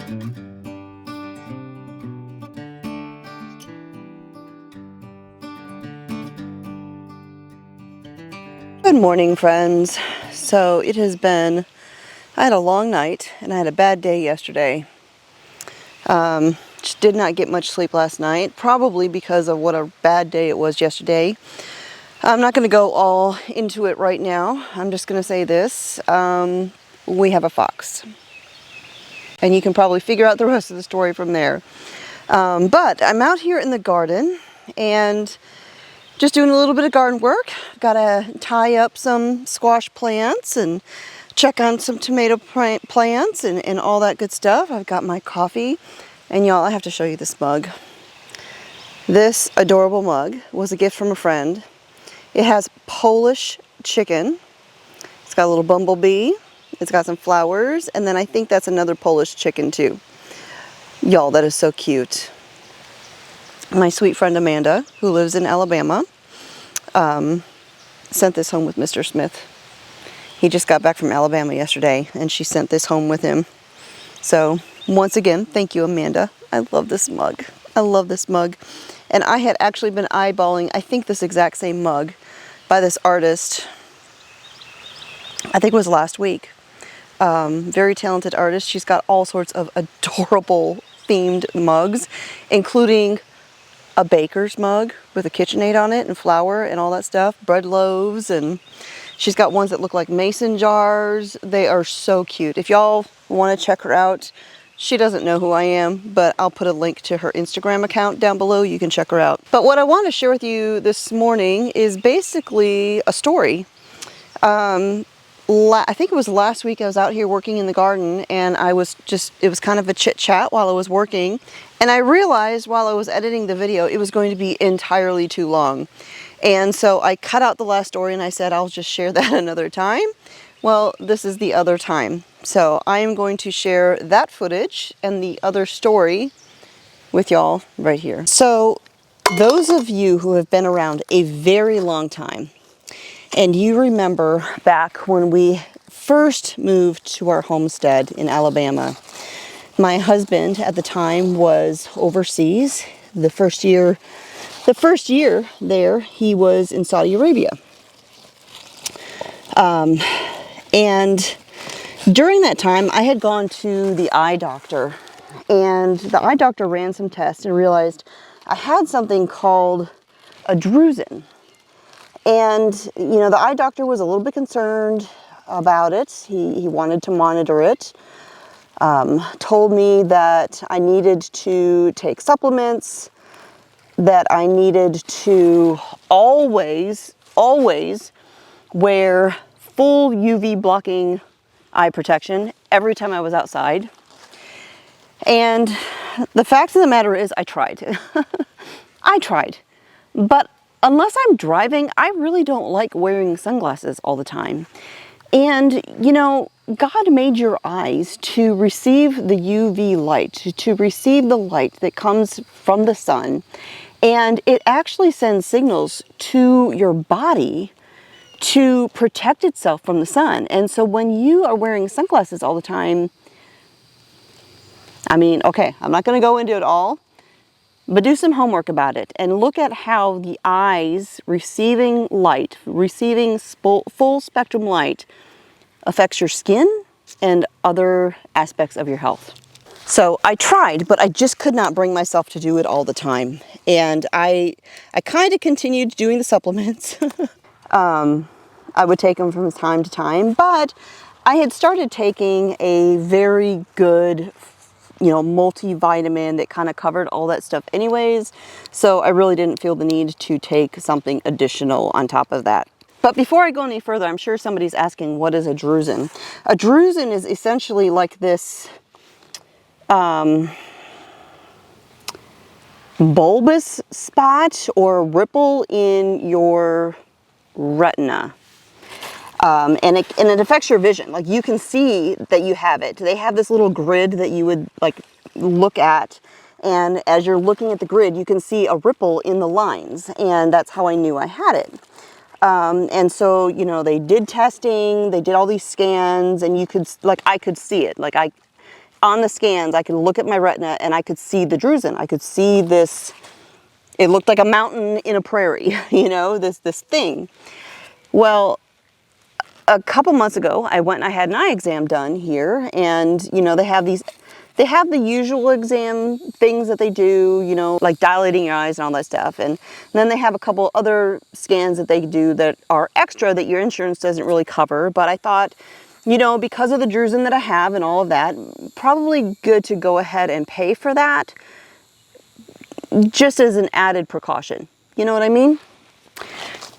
Good morning, friends. So it has been, I had a long night and I had a bad day yesterday. Just did not get much sleep last night, probably because of what a bad day it was yesterday. I'm not going to go all into it right now. I'm just going to say this. We have a fox. And you can probably figure out the rest of the story from there. But I'm out here in the garden and just doing a little bit of garden work. Got to tie up some squash plants and check on some tomato plants and all that good stuff. I've got my coffee. And y'all, I have to show you this mug. This adorable mug was a gift from a friend. It has Polish chicken. It's got a little bumblebee. It's got some flowers. And then I think that's another Polish chicken too. Y'all, that is so cute. My sweet friend Amanda, who lives in Alabama, sent this home with Mr. Smith. He just got back from Alabama yesterday and she sent this home with him. So once again, thank you, Amanda. I love this mug. I love this mug. And I had actually been eyeballing, I think, this exact same mug by this artist. I think it was last week. Very talented artist. She's got all sorts of adorable themed mugs, including a baker's mug with a KitchenAid on it and flour and all that stuff, bread loaves, and she's got ones that look like mason jars. They are so cute. If y'all want to check her out, she doesn't know who I am, but I'll put a link to her Instagram account down below. You can check her out. But what I want to share with you this morning is basically a story. I think it was last week I was out here working in the garden and it was kind of a chit chat while I was working. And I realized while I was editing the video, it was going to be entirely too long. And so I cut out the last story and I said, I'll just share that another time. Well, this is the other time. So I am going to share that footage and the other story with y'all right here. So those of you who have been around a very long time, and you remember back when we first moved to our homestead in Alabama, my husband at the time was overseas. The first year there, he was in Saudi Arabia. And during that time, I had gone to the eye doctor, and the eye doctor ran some tests and realized I had something called a drusen. And, you know, the eye doctor was a little bit concerned about it. He wanted to monitor it. Told me that I needed to take supplements, that I needed to always wear full UV blocking eye protection every time I was outside. And the fact of the matter is I tried. I tried. But unless I'm driving, I really don't like wearing sunglasses all the time. And, you know, God made your eyes to receive the UV light, to receive the light that comes from the sun. And it actually sends signals to your body to protect itself from the sun. And so when you are wearing sunglasses all the time, I mean, okay, I'm not going to go into it all, but do some homework about it and look at how the eyes receiving light, receiving full spectrum light affects your skin and other aspects of your health. So I tried, but I just could not bring myself to do it all the time. And I kind of continued doing the supplements. I would take them from time to time, but I had started taking a very good, you know, multivitamin that kind of covered all that stuff anyways. So I really didn't feel the need to take something additional on top of that. But before I go any further, I'm sure somebody's asking, what is a drusen? A drusen is essentially like this bulbous spot or ripple in your retina. And it affects your vision. Like, you can see that you have it. They have this little grid that you would like look at, and as you're looking at the grid, you can see a ripple in the lines, and that's how I knew I had it. And so, you know, they did testing, they did all these scans, and you could, like, I could see it. Like, on the scans, I could look at my retina and I could see the drusen. I could see this, it looked like a mountain in a prairie, you know, this thing. Well, a couple months ago, I went and I had an eye exam done here, and you know, they have the usual exam things that they do, you know, like dilating your eyes and all that stuff. And then they have a couple other scans that they do that are extra that your insurance doesn't really cover. But I thought, you know, because of the drusen that I have and all of that, probably good to go ahead and pay for that just as an added precaution. You know what I mean?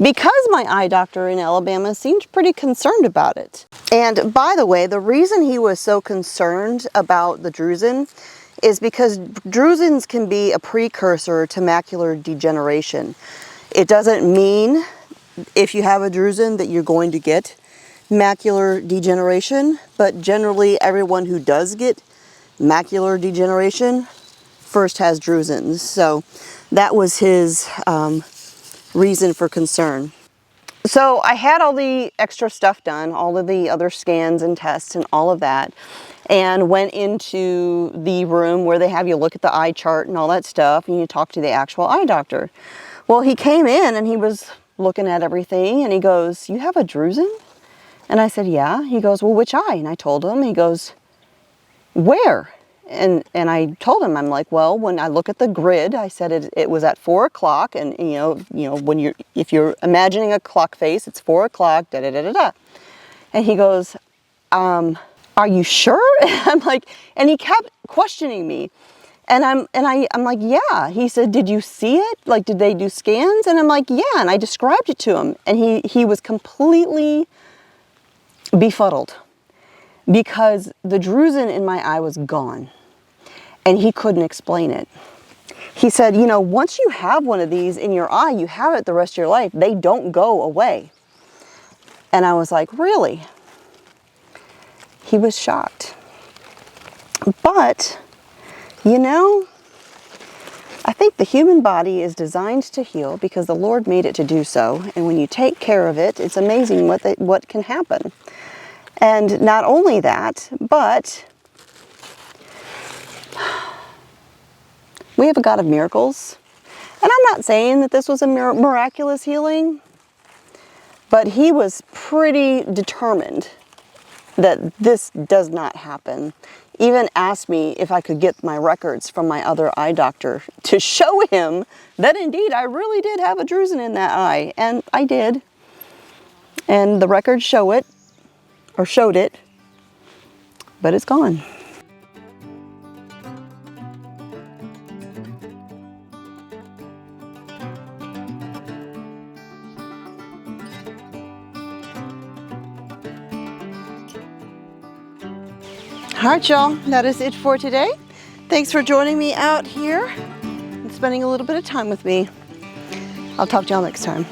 Because my eye doctor in Alabama seemed pretty concerned about it. And by the way, the reason he was so concerned about the drusen is because drusens can be a precursor to macular degeneration. It doesn't mean if you have a drusen that you're going to get macular degeneration, but generally everyone who does get macular degeneration first has drusens. So that was his reason for concern. So I had all the extra stuff done, all of the other scans and tests and all of that, and went into the room where they have you look at the eye chart and all that stuff, and you talk to the actual eye doctor. Well, he came in and he was looking at everything, and he goes, "You have a drusen?" And I said, "Yeah." He goes, "Well, which eye?" And I told him. He goes, "Where?" And I told him, I'm like, well, when I look at the grid, I said it was at 4 o'clock, and you know, when if you're imagining a clock face, it's 4 o'clock, da da da da da. And he goes, "Are you sure?" I'm like, and he kept questioning me, and I'm like, "Yeah." He said, "Did you see it? Like, did they do scans?" And I'm like, "Yeah." And I described it to him, and he was completely befuddled because the drusen in my eye was gone. And he couldn't explain it. He said, you know, once you have one of these in your eye, you have it the rest of your life. They don't go away. And I was like, really? He was shocked. But, you know, I think the human body is designed to heal because the Lord made it to do so. And when you take care of it, it's amazing what can happen. And not only that, but we have a God of miracles. And I'm not saying that this was a miraculous healing, but he was pretty determined that this does not happen. Even asked me if I could get my records from my other eye doctor to show him that indeed I really did have a drusen in that eye. And I did. And the records show it, or showed it, but it's gone. All right, y'all, that is it for today. Thanks for joining me out here and spending a little bit of time with me. I'll talk to y'all next time.